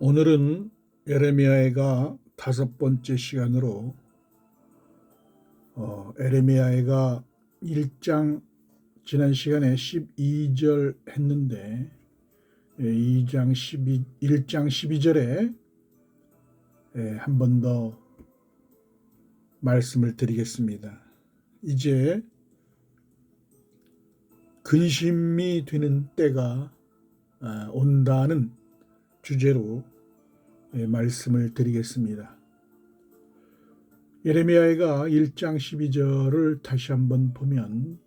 오늘은 에레미야가 5번째 시간으로 에레미야가 1장 지난 시간에 12절 했는데 1장 12절에 한 번 더 말씀을 드리겠습니다. 이제 근심이 되는 때가 온다는 주제로 말씀을 드리겠습니다. 예레미야가 1장 12절을 다시 한번 보면,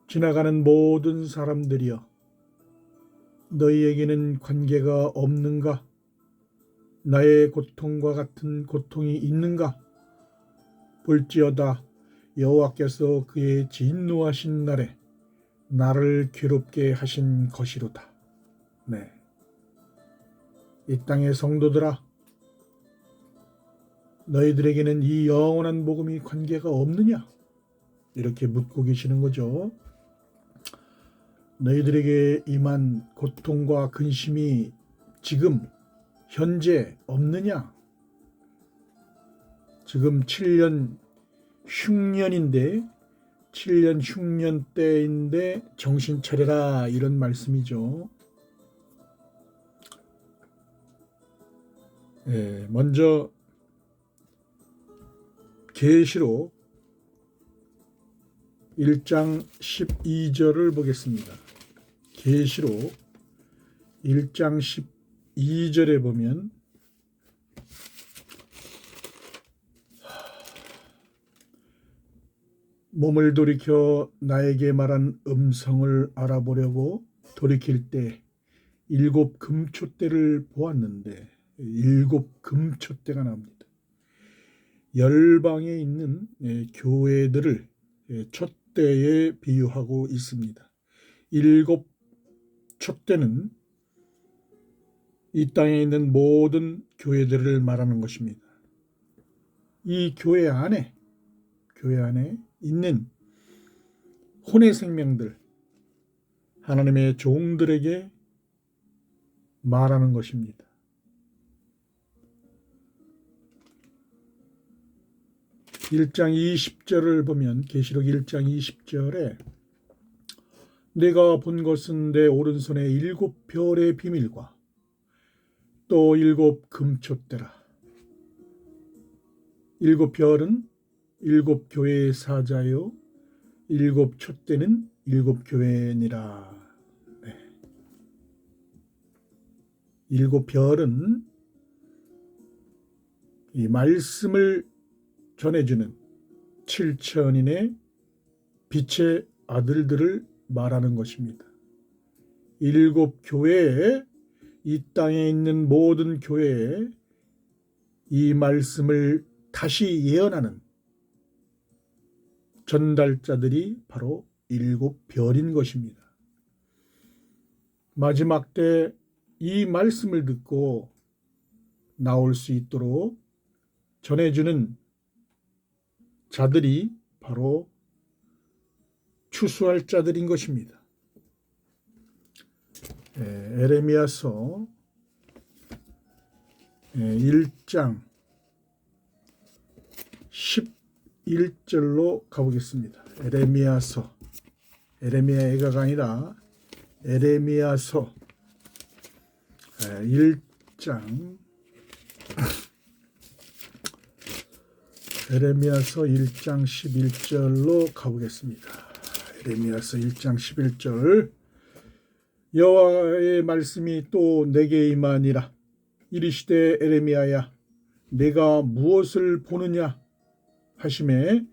지나가는 모든 사람들이여 너희에게는 관계가 없는가? 나의 고통과 같은 고통이 있는가? 볼지어다 여호와께서 그의 진노하신 날에 나를 괴롭게 하신 것이로다. 네. 이 땅의 성도들아, 너희들에게는 이 영원한 복음이 관계가 없느냐? 이렇게 묻고 계시는 거죠. 너희들에게 임한 고통과 근심이 지금 현재 없느냐? 지금 7년 흉년인데 7년 흉년 때인데 정신 차려라, 이런 말씀이죠. 먼저 계시록 1장 12절을 보겠습니다. 계시록 1장 12절에 보면 몸을 돌이켜 나에게 말한 음성을 알아보려고 돌이킬 때 7 금초대를 보았는데 7 금초대가 나옵니다. 열방에 있는 교회들을 촛대에 비유하고 있습니다. 7 촛대는 이 땅에 있는 모든 교회들을 말하는 것입니다. 이 교회 안에 있는 혼의 생명들, 하나님의 종들에게 말하는 것입니다. (1장 20절을) 보면, 계시록 1장 20절에 내가 본 것은 내 오른손에 7 별의 비밀과 또 7 금초대라. 7 별은 7 교회의 사자요 7 촛대는 7 교회니라. 7 별은 이 말씀을 전해주는 7천인의 빛의 아들들을 말하는 것입니다. 7 교회에, 이 땅에 있는 모든 교회에 이 말씀을 다시 예언하는 전달자들이 바로 7 별인 것입니다. 마지막 때 이 말씀을 듣고 나올 수 있도록 전해주는 자들이 바로 추수할 자들인 것입니다. 에레미야서 1장 11절로 가보겠습니다. 에레미야가 아니라 에레미야서 1장 에레미야서 1장 11절로 가보겠습니다. 에레미야서 1장 11절. 여호와의 말씀이 또 내게 임하니라. 이르시되 에레미야야, 내가 무엇을 보느냐 하시매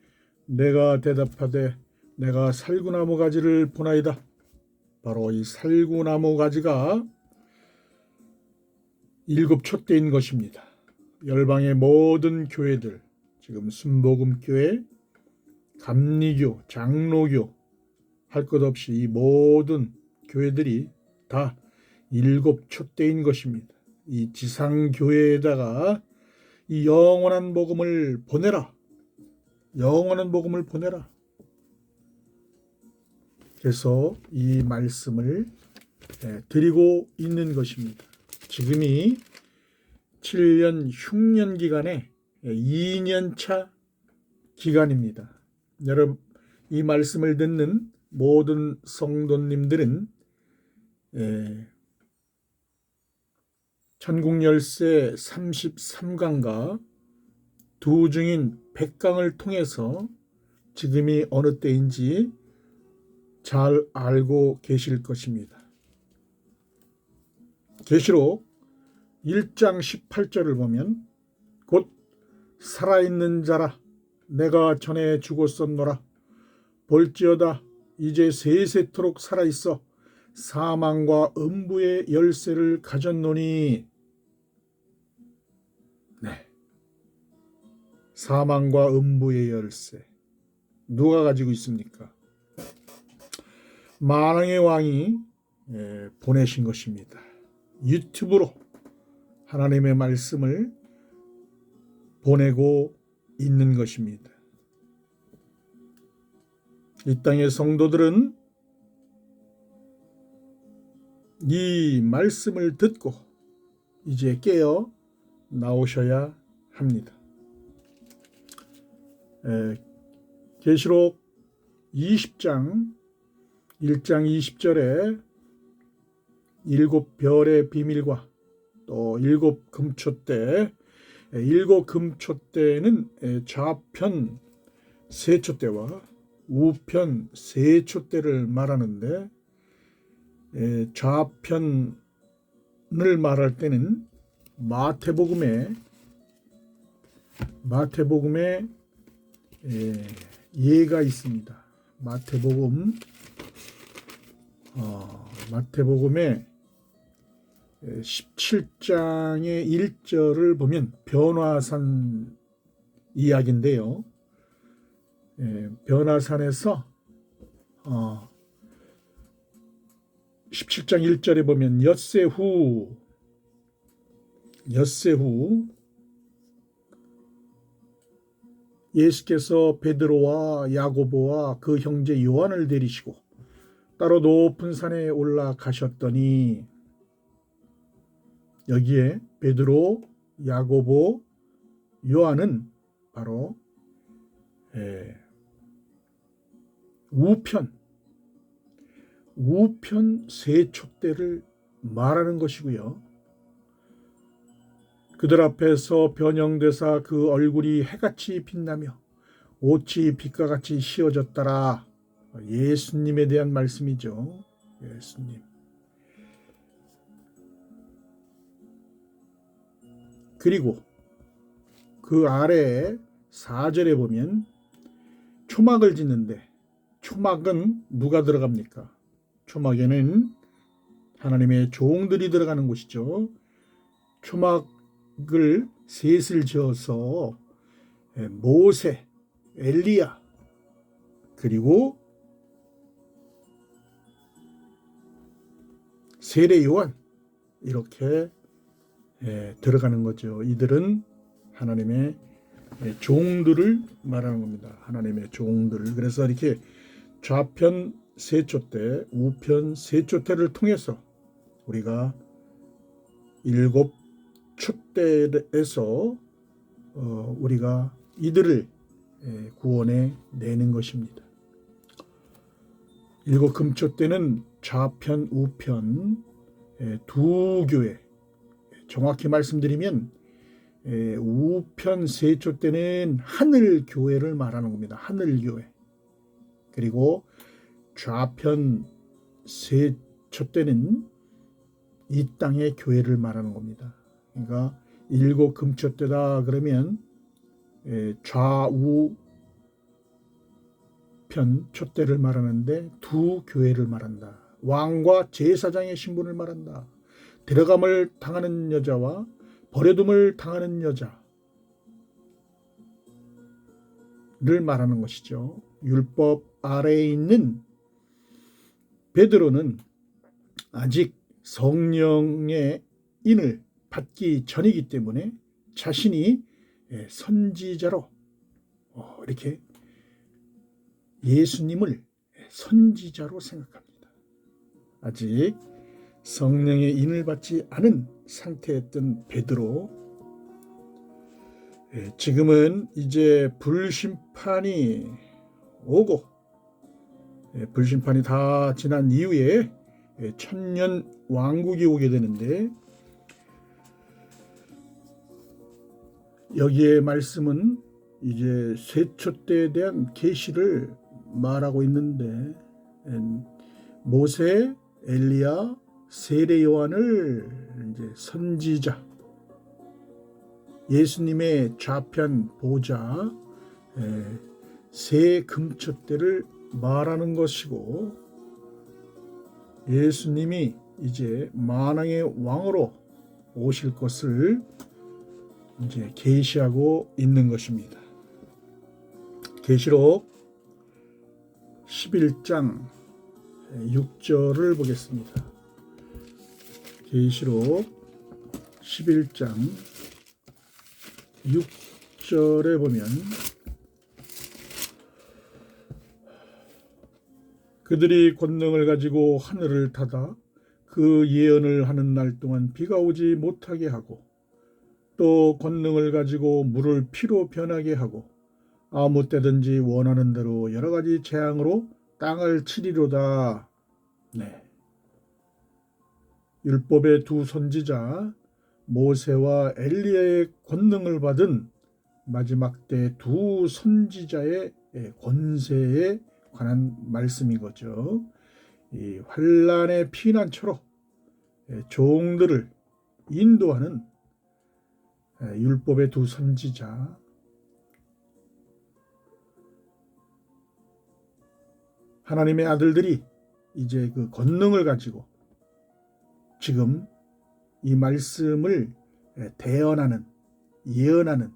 내가 대답하되 내가 살구나무 가지를 보나이다. 바로 이 살구나무 가지가 7 촛대인 것입니다. 열방의 모든 교회들, 지금 순복음교회, 감리교, 장로교 할 것 없이 이 모든 교회들이 다 7 촛대인 것입니다. 이 지상교회에다가 이 영원한 복음을 보내라. 영원한 복음을 보내라. 그래서 이 말씀을 드리고 있는 것입니다. 지금이 7년 흉년 기간의 2년차 기간입니다. 여러분, 이 말씀을 듣는 모든 성도님들은 천국열쇠 33강과 두 중인 100강을 통해서 지금이 어느 때인지 잘 알고 계실 것입니다. 계시록 1장 18절을 보면 곧 살아있는 자라 내가 전에 죽었었노라 볼지어다 이제 세세토록 살아있어 사망과 음부의 열쇠를 가졌노니. 네, 사망과 음부의 열쇠 누가 가지고 있습니까? 만왕의 왕이 보내신 것입니다. 유튜브로 하나님의 말씀을 보내고 있는 것입니다. 이 땅의 성도들은 이 말씀을 듣고 이제 깨어 나오셔야 합니다. 계시록 20장 1장 20절에 7별의 비밀과 또 7금초대, 7금초대는 좌편 세초대와 우편 세초대를 말하는데, 좌편을 말할 때는 마태복음에 예가 있습니다. 마태복음의 17장의 1절을 보면 변화산 이야기인데요. 변화산에서 17장 1절에 보면 엿새 후 예수께서 베드로와 야고보와 그 형제 요한을 데리시고 따로 높은 산에 올라가셨더니, 여기에 베드로, 야고보, 요한은 바로 우편 세촛대를 말하는 것이고요. 그들 앞에서 변형되사 그 얼굴이 해같이 빛나며 옷이 빛과 같이 휘어졌더라. 예수님에 대한 말씀이죠. 예수님. 그리고 그 아래에 4절에 보면 초막을 짓는데, 초막은 누가 들어갑니까? 초막에는 하나님의 종들이 들어가는 곳이죠. 초막을 셋을 지어서 모세, 엘리야, 그리고 세례 요한, 이렇게 들어가는 거죠. 이들은 하나님의 종들을 말하는 겁니다. 하나님의 종들. 그래서 이렇게 좌편 세촛대, 우편 세촛대를 통해서 우리가 7촛대에서 우리가 이들을 구원해 내는 것입니다. 7금초대는 좌편, 우편 두 교회, 정확히 말씀드리면 우편 세촛대는 하늘 교회를 말하는 겁니다. 하늘 교회. 그리고 좌편 세촛대는 이 땅의 교회를 말하는 겁니다. 그러니까 7금초대다 그러면 좌우편 촛대를 말하는데 두 교회를 말한다. 왕과 제사장의 신분을 말한다. 데려감을 당하는 여자와 버려둠을 당하는 여자를 말하는 것이죠. 율법 아래에 있는 베드로는 아직 성령의 인을 받기 전이기 때문에 자신이 선지자로 이렇게 예수님을 선지자로 생각합니다. 아직 성령의 인을 받지 않은 상태였던 베드로, 지금은 이제 불심판이 오고, 불심판이 다 지난 이후에 천년 왕국이 오게 되는데, 여기에 말씀은 이제 세초 때에 대한 계시를 말하고 있는데, 모세, 엘리야, 세례 요한을 이제 선지자, 예수님의 좌편 보좌, 세 금초대를 말하는 것이고, 예수님이 이제 만왕의 왕으로 오실 것을 이제 계시하고 있는 것입니다. 계시록 11장 6절을 보겠습니다. 계시록 11장 6절에 보면, 그들이 권능을 가지고 하늘을 닫아 그 예언을 하는 날 동안 비가 오지 못하게 하고, 또 권능을 가지고 물을 피로 변하게 하고, 아무 때든지 원하는 대로 여러 가지 재앙으로 땅을 치리로다. 네. 율법의 두 선지자 모세와 엘리야의 권능을 받은 마지막 때 두 선지자의 권세에 관한 말씀인 거죠. 이 환난의 피난처로 종들을 인도하는 율법의 두 선지자, 하나님의 아들들이 이제 그 권능을 가지고 지금 이 말씀을 대언하는, 예언하는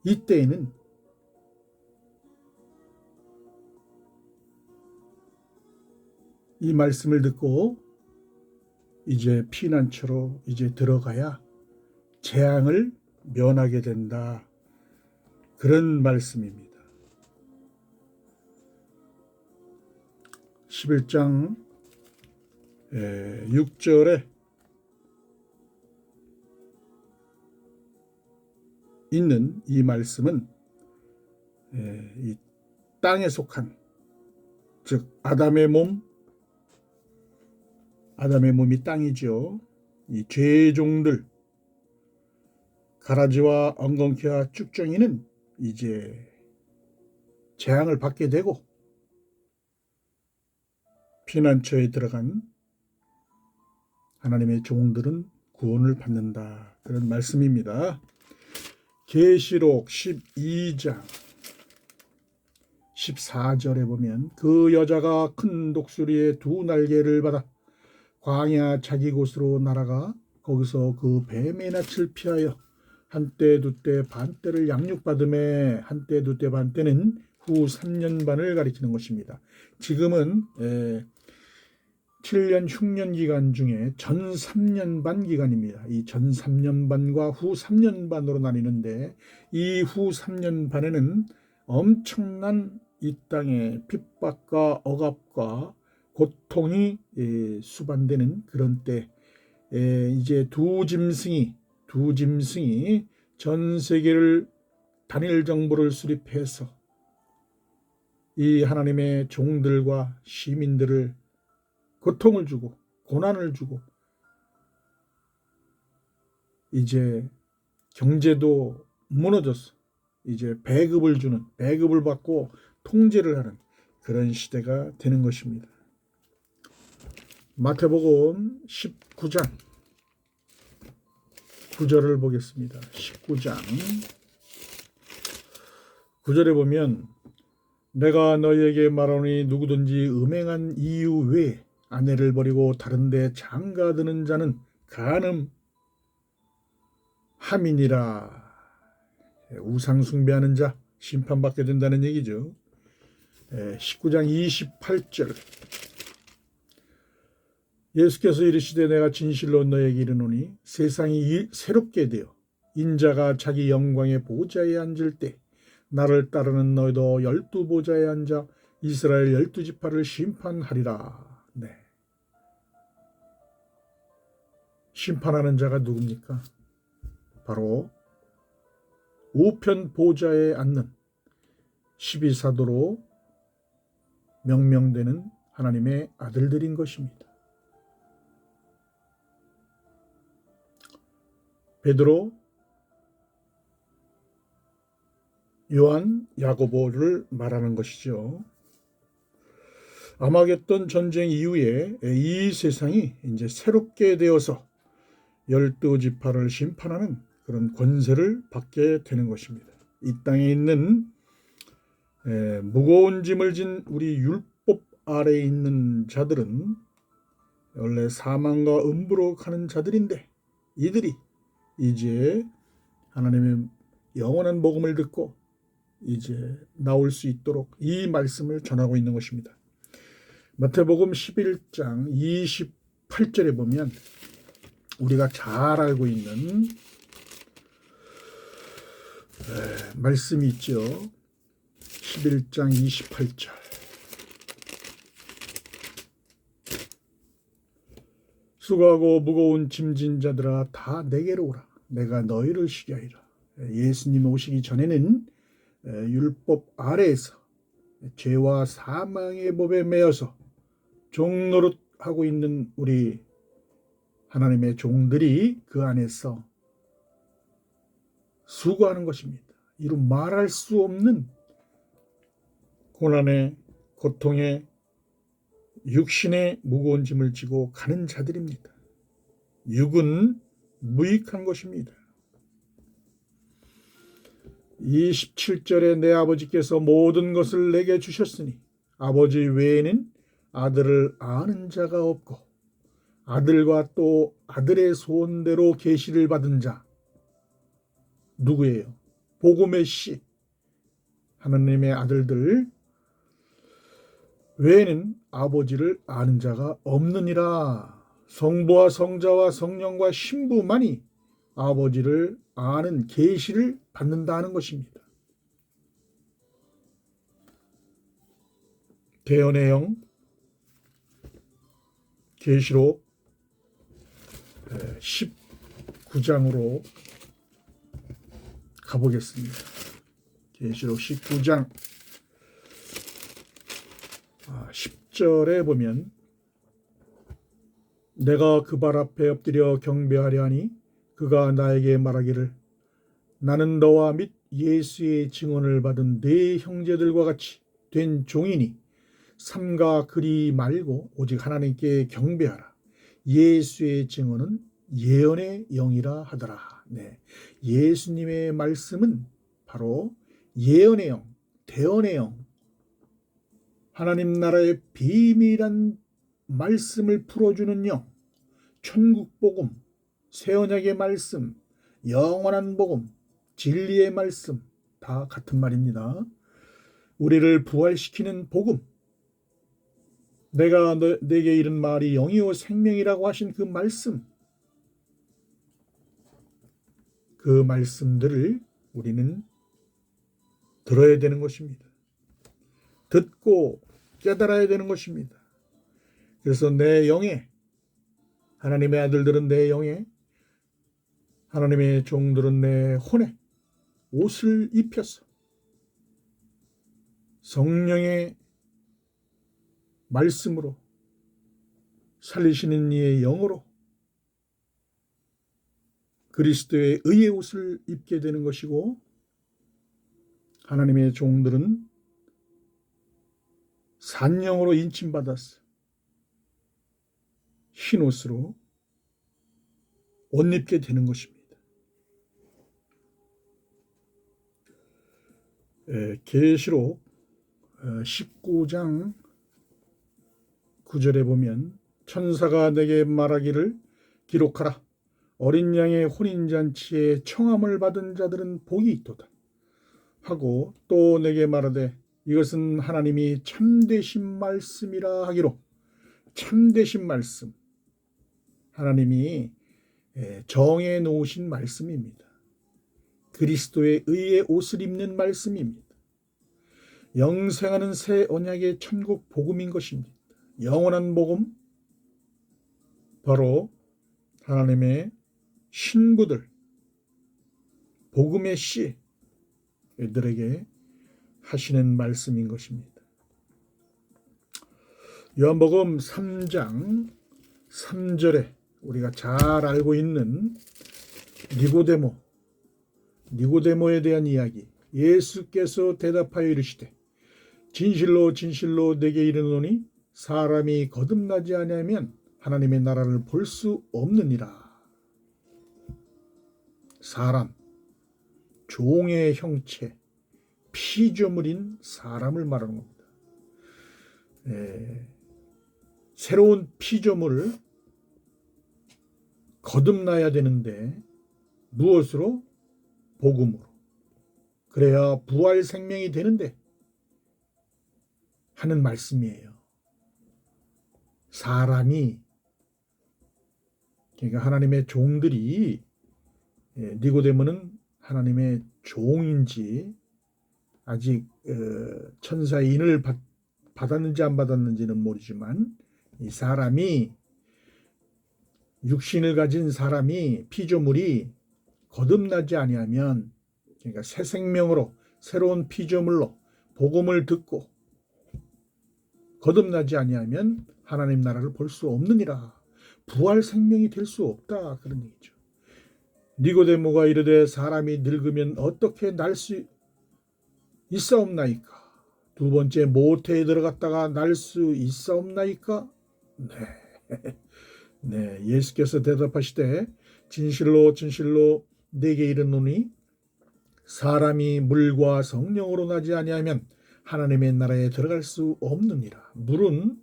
이때에는 이 말씀을 듣고 이제 피난처로 이제 들어가야 재앙을 면하게 된다. 그런 말씀입니다. 11장 6절에 있는 이 말씀은 이 땅에 속한, 즉 아담의 몸이 땅이죠. 이 죄종들, 가라지와 엉겅퀴와 쭉정이는 이제 재앙을 받게 되고, 피난처에 들어간 하나님의 종들은 구원을 받는다. 그런 말씀입니다. 계시록 12장 14절에 보면, 그 여자가 큰 독수리의 두 날개를 받아 광야 자기 곳으로 날아가 거기서 그 뱀의 낯을 피하여 한때 두때 반때를 양육받음에, 한때 두때 반때는 후 3년 반을 가리키는 것입니다. 지금은 7년 흉년 기간 중에 전 3년 반 기간입니다. 이 전 3년 반과 후 3년 반으로 나뉘는데, 이 후 3년 반에는 엄청난 이 땅의 핍박과 억압과 고통이 수반되는 그런 때, 이제 두 짐승이 전 세계를 단일 정부를 수립해서 이 하나님의 종들과 시민들을 고통을 주고 고난을 주고, 이제 경제도 무너졌어. 이제 배급을 받고 통제를 하는 그런 시대가 되는 것입니다. 마태복음 19장 9절을 보겠습니다. 19장 9절에 보면, 내가 너희에게 말하노니 누구든지 음행한 이유 외에 아내를 버리고 다른 데 장가드는 자는 간음함이니라. 우상 숭배하는 자 심판받게 된다는 얘기죠. 19장 28절, 예수께서 이르시되 내가 진실로 너에게 이르노니 세상이 새롭게 되어 인자가 자기 영광의 보좌에 앉을 때 나를 따르는 너희도 12보좌에 앉아 이스라엘 12지파를 심판하리라. 네. 심판하는 자가 누굽니까? 바로 우편 보좌에 앉는 12사도로 명명되는 하나님의 아들들인 것입니다. 베드로, 요한, 야고보를 말하는 것이죠. 아마겟돈 전쟁 이후에 이 세상이 이제 새롭게 되어서 12지파를 심판하는 그런 권세를 받게 되는 것입니다. 이 땅에 있는 무거운 짐을 진 우리 율법 아래에 있는 자들은 원래 사망과 음부로 가는 자들인데, 이들이 이제 하나님의 영원한 복음을 듣고 이제 나올 수 있도록 이 말씀을 전하고 있는 것입니다. 마태복음 11장 28절에 보면 우리가 잘 알고 있는 말씀이 있죠. 11장 28절. 수고하고 무거운 짐진 자들아 다 내게로 오라. 내가 너희를 쉬게 하리라. 예수님 오시기 전에는 율법 아래에서 죄와 사망의 법에 매여서 종노릇하고 있는 우리 하나님의 종들이 그 안에서 수고하는 것입니다. 이루 말할 수 없는 고난의 고통의 육신의 무거운 짐을 지고 가는 자들입니다. 육은 무익한 것입니다. 27절에 내 아버지께서 모든 것을 내게 주셨으니 아버지 외에는 아들을 아는 자가 없고 아들과 또 아들의 소원대로 계시를 받은 자 누구예요? 복음의 씨 하나님의 아들들 외에는 아버지를 아는 자가 없느니라. 성부와 성자와 성령과 신부만이 아버지를 아는 계시를 받는다는 것입니다. 대언의 영 계시록 19장으로 가보겠습니다. 계시록 19장 10절에 보면 내가 그 발 앞에 엎드려 경배하려 하니 그가 나에게 말하기를 나는 너와 및 예수의 증언을 받은 네 형제들과 같이 된 종이니 삼가 그리 말고 오직 하나님께 경배하라. 예수의 증언은 예언의 영이라 하더라. 네, 예수님의 말씀은 바로 예언의 영, 대언의 영, 하나님 나라의 비밀한 말씀을 풀어주는 영, 천국 복음, 새 언약의 말씀, 영원한 복음, 진리의 말씀 다 같은 말입니다. 우리를 부활시키는 복음, 내가 내게 이른 말이 영이요 생명이라고 하신 그 말씀, 그 말씀들을 우리는 들어야 되는 것입니다. 듣고 깨달아야 되는 것입니다. 그래서 내 영에, 하나님의 아들들은 내 영에, 하나님의 종들은 내 혼에 옷을 입혀서 성령의 말씀으로 살리시는 이의 영으로 그리스도의 의의 옷을 입게 되는 것이고, 하나님의 종들은 산영으로 인침받아서 흰 옷으로 옷 입게 되는 것입니다. 계시록 19장 9절에 보면 천사가 내게 말하기를 기록하라. 어린 양의 혼인잔치에 청함을 받은 자들은 복이 있도다 하고 또 내게 말하되 이것은 하나님이 참되신 말씀이라 하기로. 참되신 말씀, 하나님이 정해 놓으신 말씀입니다. 그리스도의 의의 옷을 입는 말씀입니다. 영생하는 새 언약의 천국 복음인 것입니다. 영원한 복음, 바로 하나님의 신부들, 복음의 씨들에게 하시는 말씀인 것입니다. 요한복음 3장 3절에 우리가 잘 알고 있는 니고데모에 대한 이야기. 예수께서 대답하여 이르시되 진실로 진실로 내게 이르노니 사람이 거듭나지 아니하면 하나님의 나라를 볼 수 없느니라. 사람, 종의 형체, 피조물인 사람을 말하는 겁니다. 새로운 피조물을 거듭나야 되는데 무엇으로? 복음으로. 그래야 부활 생명이 되는데 하는 말씀이에요. 사람이, 그러니까 하나님의 종들이, 니고데모는 하나님의 종인지 아직 천사의 인을 받았는지 안 받았는지는 모르지만 이 사람이, 육신을 가진 사람이, 피조물이 거듭나지 아니하면, 그러니까 새 생명으로, 새로운 피조물로 복음을 듣고 거듭나지 아니하면 하나님 나라를 볼 수 없느니라. 부활 생명이 될 수 없다, 그런 얘기죠. 니고데모가 이르되 사람이 늙으면 어떻게 날 수 있사옵나이까? 두 번째, 모태에 들어갔다가 날 수 있사옵나이까? 네, 예수께서 대답하시되 진실로 진실로 내게 이르노니 사람이 물과 성령으로 나지 아니하면 하나님의 나라에 들어갈 수 없느니라. 물은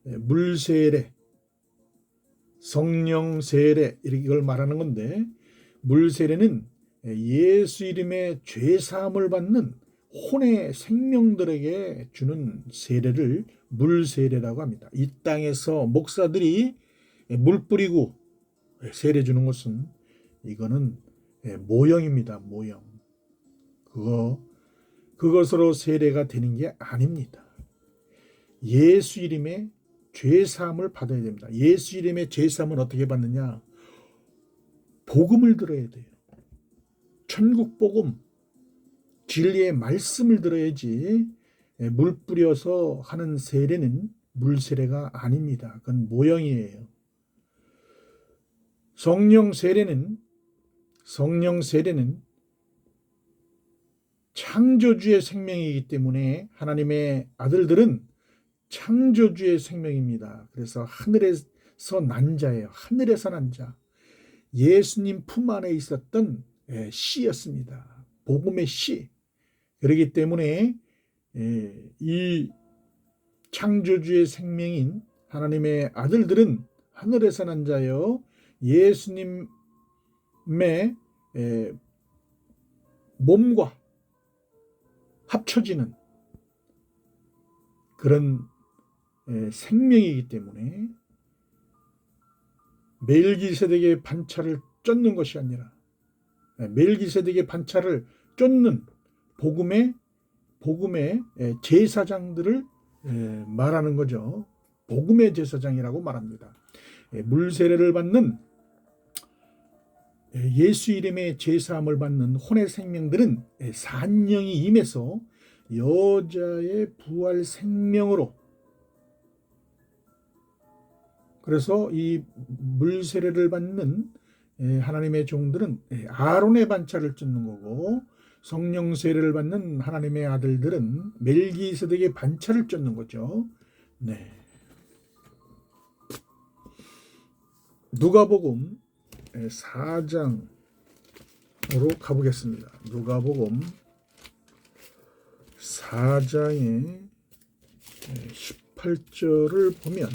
물세례, 성령 세례 이걸 말하는 건데, 물세례는 예수 이름의 죄사함을 받는 혼의 생명들에게 주는 세례를 물세례라고 합니다. 이 땅에서 목사들이 물 뿌리고 세례 주는 것은 이거는 모형입니다. 모형. 그것으로 세례가 되는 게 아닙니다. 예수 이름의 죄사함을 받아야 됩니다. 예수 이름의 죄사함은 어떻게 받느냐? 복음을 들어야 돼요. 천국 복음, 진리의 말씀을 들어야지 물 뿌려서 하는 세례는 물세례가 아닙니다. 그건 모형이에요. 성령 세례는 창조주의 생명이기 때문에 하나님의 아들들은 창조주의 생명입니다. 그래서 하늘에서 난 자예요. 하늘에서 난 자. 예수님 품 안에 있었던 씨였습니다. 복음의 씨. 그렇기 때문에 이 창조주의 생명인 하나님의 아들들은 하늘에서 난 자여 예수님의 몸과 합쳐지는 그런 생명이기 때문에 멜기세덱의 반차를 쫓는 것이 아니라 멜기세덱의 반차를 쫓는 복음의 제사장들을 말하는 거죠. 복음의 제사장이라고 말합니다. 물세례를 받는 예수 이름의 제사함을 받는 혼의 생명들은 산령이 임해서 여자의 부활 생명으로, 그래서 이 물세례를 받는 하나님의 종들은 아론의 반차를 쫓는 거고, 성령 세례를 받는 하나님의 아들들은 멜기세덱의 반차를 쫓는 거죠. 네. 누가복음 4장으로 가보겠습니다. 누가복음 4장의 18절을 보면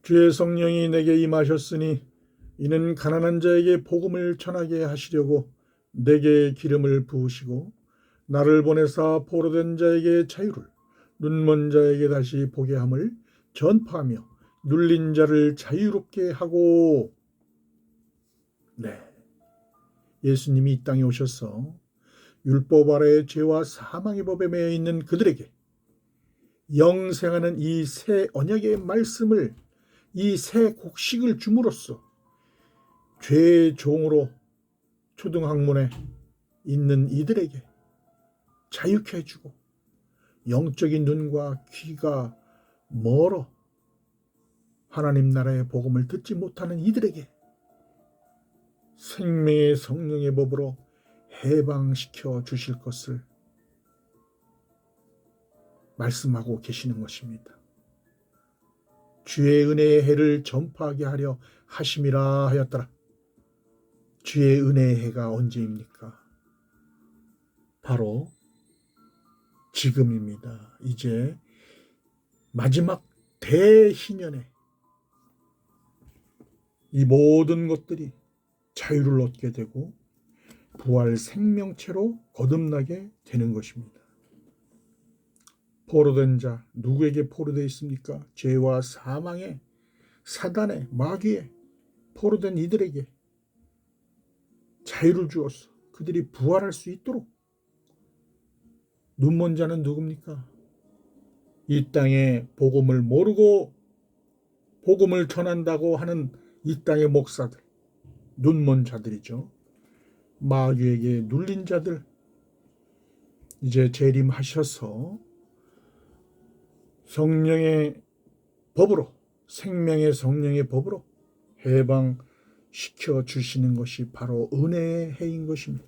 주의 성령이 내게 임하셨으니 이는 가난한 자에게 복음을 전하게 하시려고 내게 기름을 부으시고 나를 보내사 포로된 자에게 자유를, 눈먼 자에게 다시 보게 함을 전파하며 눌린 자를 자유롭게 하고. 네, 예수님이 이 땅에 오셔서 율법 아래의 죄와 사망의 법에 매여 있는 그들에게 영생하는 이 새 언약의 말씀을, 이 새 곡식을 줌으로써 죄의 종으로 초등학문에 있는 이들에게 자유케 해주고, 영적인 눈과 귀가 멀어 하나님 나라의 복음을 듣지 못하는 이들에게 생명의 성령의 법으로 해방시켜 주실 것을 말씀하고 계시는 것입니다. 주의 은혜의 해를 전파하게 하려 하심이라 하였더라. 주의 은혜의 해가 언제입니까? 바로 지금입니다. 이제 마지막 대희년에 이 모든 것들이 자유를 얻게 되고 부활 생명체로 거듭나게 되는 것입니다. 포로된 자, 누구에게 포로되어 있습니까? 죄와 사망에, 사단의 마귀에 포로된 이들에게 자유를 주어서 그들이 부활할 수 있도록. 눈먼 자는 누굽니까? 이 땅에 복음을 모르고 복음을 전한다고 하는 이 땅의 목사들, 눈먼 자들이죠. 마귀에게 눌린 자들, 이제 재림하셔서 성령의 법으로, 생명의 성령의 법으로 해방시켜 주시는 것이 바로 은혜의 해인 것입니다.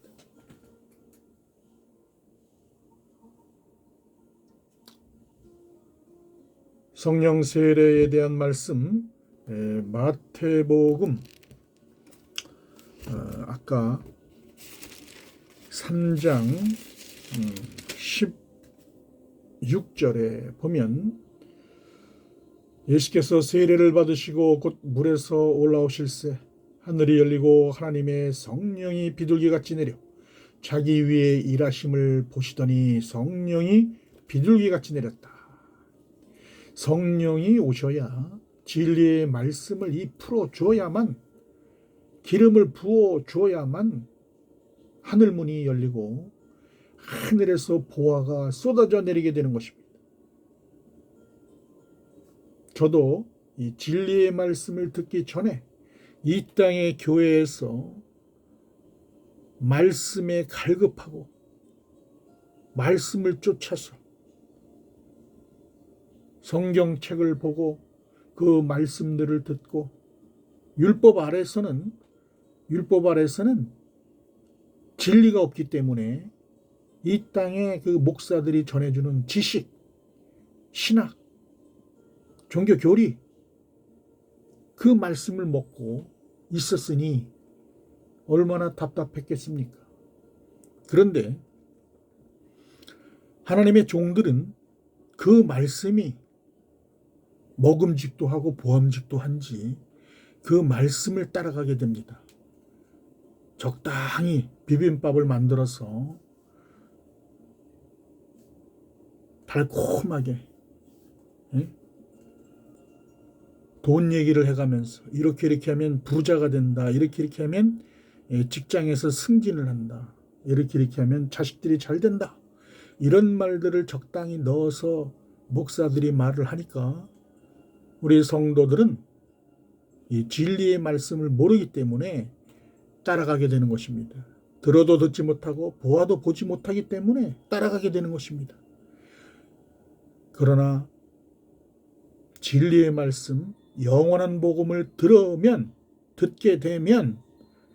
성령 세례에 대한 말씀, 마태복음 아까 3장 16절에 보면 예수께서 세례를 받으시고 곧 물에서 올라오실새 하늘이 열리고 하나님의 성령이 비둘기같이 내려 자기 위에 일하심을 보시더니 성령이 비둘기같이 내렸다. 성령이 오셔야 진리의 말씀을 풀어줘야만, 기름을 부어줘야만 하늘문이 열리고 하늘에서 보화가 쏟아져 내리게 되는 것입니다. 저도 이 진리의 말씀을 듣기 전에 이 땅의 교회에서 말씀에 갈급하고 말씀을 쫓아서 성경책을 보고 그 말씀들을 듣고 율법 아래서는 진리가 없기 때문에 이 땅에 그 목사들이 전해주는 지식, 신학, 종교 교리, 그 말씀을 먹고 있었으니 얼마나 답답했겠습니까? 그런데 하나님의 종들은 그 말씀이 먹음직도 하고 보암직도 한지 그 말씀을 따라가게 됩니다. 적당히 비빔밥을 만들어서 달콤하게 돈 얘기를 해가면서 이렇게 하면 부자가 된다, 이렇게 하면 직장에서 승진을 한다, 이렇게 하면 자식들이 잘 된다, 이런 말들을 적당히 넣어서 목사들이 말을 하니까 우리 성도들은 이 진리의 말씀을 모르기 때문에 따라가게 되는 것입니다. 들어도 듣지 못하고 보아도 보지 못하기 때문에 따라가게 되는 것입니다. 그러나 진리의 말씀, 영원한 복음을 듣게 되면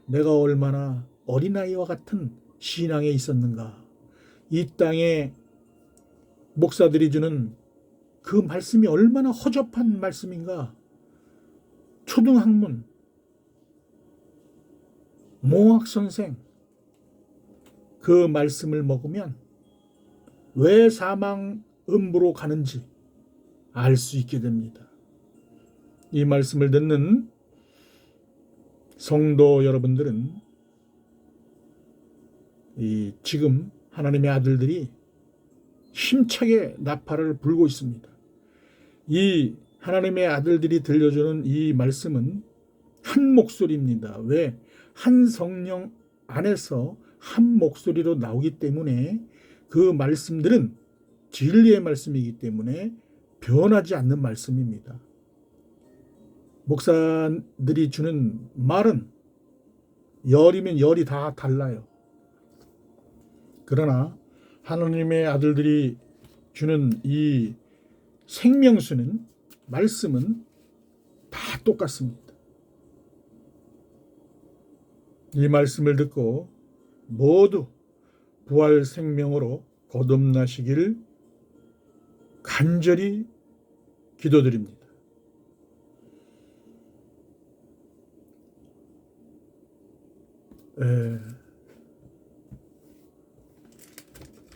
내가 얼마나 어린아이와 같은 신앙에 있었는가. 이 땅에 목사들이 주는 그 말씀이 얼마나 허접한 말씀인가. 초등학문, 몽학선생, 그 말씀을 먹으면 왜 사망 음부로 가는지 알 수 있게 됩니다. 이 말씀을 듣는 성도 여러분들은 지금 하나님의 아들들이 힘차게 나팔을 불고 있습니다. 이 하나님의 아들들이 들려주는 이 말씀은 한 목소리입니다. 왜? 한 성령 안에서 한 목소리로 나오기 때문에 그 말씀들은 진리의 말씀이기 때문에 변하지 않는 말씀입니다. 목사들이 주는 말은 열이면 열이 다 달라요. 그러나 하나님의 아들들이 주는 이 생명수는, 말씀은 다 똑같습니다. 이 말씀을 듣고 모두 부활 생명으로 거듭나시기를 간절히 기도드립니다.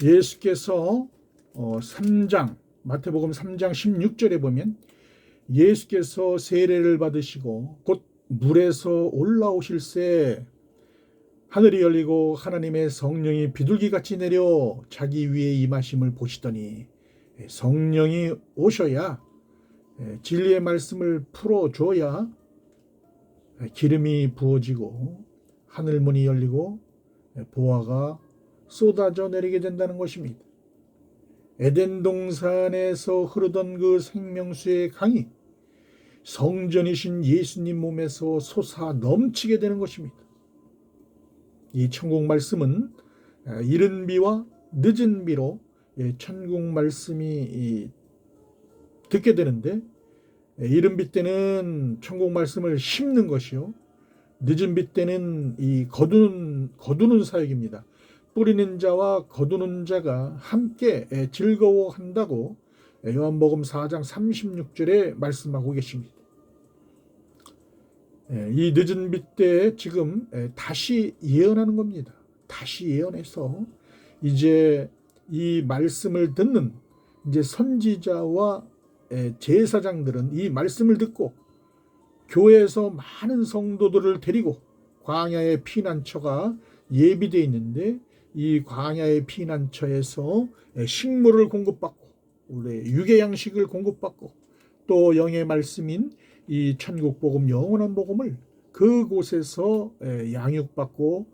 예수께서 3장 마태복음 3장 16절에 보면 예수께서 세례를 받으시고 곧 물에서 올라오실새 하늘이 열리고 하나님의 성령이 비둘기같이 내려 자기 위에 임하심을 보시더니, 성령이 오셔야, 진리의 말씀을 풀어줘야 기름이 부어지고 하늘문이 열리고 보화가 쏟아져 내리게 된다는 것입니다. 에덴 동산에서 흐르던 그 생명수의 강이 성전이신 예수님 몸에서 솟아 넘치게 되는 것입니다. 이 천국 말씀은 이른 비와 늦은 비로 천국 말씀이 듣게 되는데, 이른 비 때는 천국 말씀을 심는 것이요, 늦은 비 때는 이 거두는 사역입니다. 뿌리는 자와 거두는 자가 함께 즐거워한다고 요한복음 4장 36절에 말씀하고 계십니다. 이 늦은 비 때 지금 다시 예언하는 겁니다. 다시 예언해서 이제 이 말씀을 듣는 이제 선지자와 제사장들은 이 말씀을 듣고 교회에서 많은 성도들을 데리고 광야의 피난처가 예비되어 있는데, 이 광야의 피난처에서 식물을 공급받고 육의 양식을 공급받고 또 영의 말씀인 이 천국 복음, 영원한 복음을 그곳에서 양육받고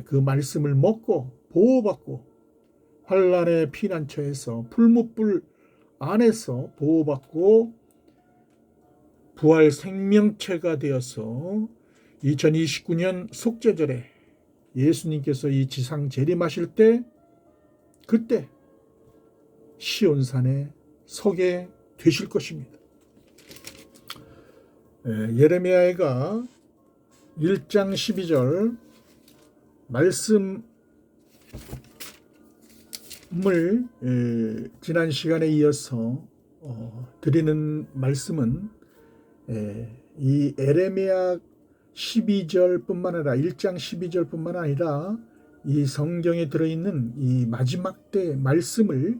그 말씀을 먹고 보호받고, 환란의 피난처에서 풀무불 안에서 보호받고 부활 생명체가 되어서 2029년 속죄절에 예수님께서 이 지상 재림하실 때, 그때 시온산에 서게 되실 것입니다. 예레미야가 1장 12절 말씀을 지난 시간에 이어서 드리는 말씀은 이 예레미야 12절뿐만 아니라 1장 12절뿐만 아니라 이 성경에 들어있는 이 마지막 때 말씀을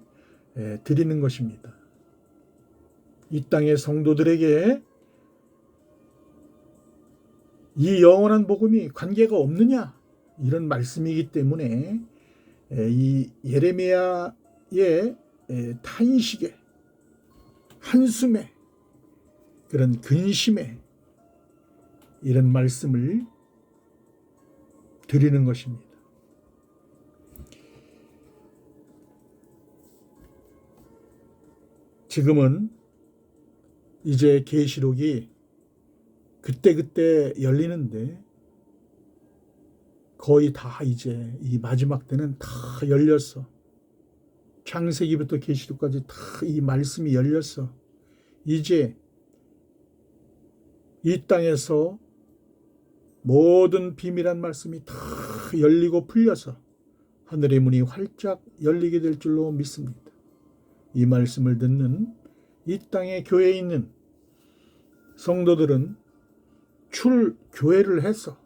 드리는 것입니다. 이 땅의 성도들에게 이 영원한 복음이 관계가 없느냐, 이런 말씀이기 때문에 이 예레미야의 탄식에, 한숨에, 그런 근심에 이런 말씀을 드리는 것입니다. 지금은 이제 계시록이 그때그때 열리는데, 거의 다 이제 이 마지막 때는 다 열렸어. 창세기부터 계시록까지 다 이 말씀이 열렸어. 이제 이 땅에서 모든 비밀한 말씀이 다 열리고 풀려서 하늘의 문이 활짝 열리게 될 줄로 믿습니다. 이 말씀을 듣는 이 땅의 교회에 있는 성도들은 출교회를 해서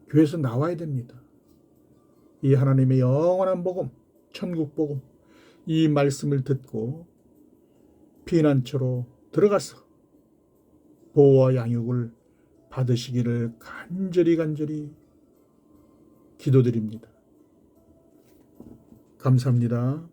교회에서 나와야 됩니다. 이 하나님의 영원한 복음, 천국 복음, 이 말씀을 듣고 피난처로 들어가서 보호와 양육을 받으시기를 간절히 기도드립니다. 감사합니다.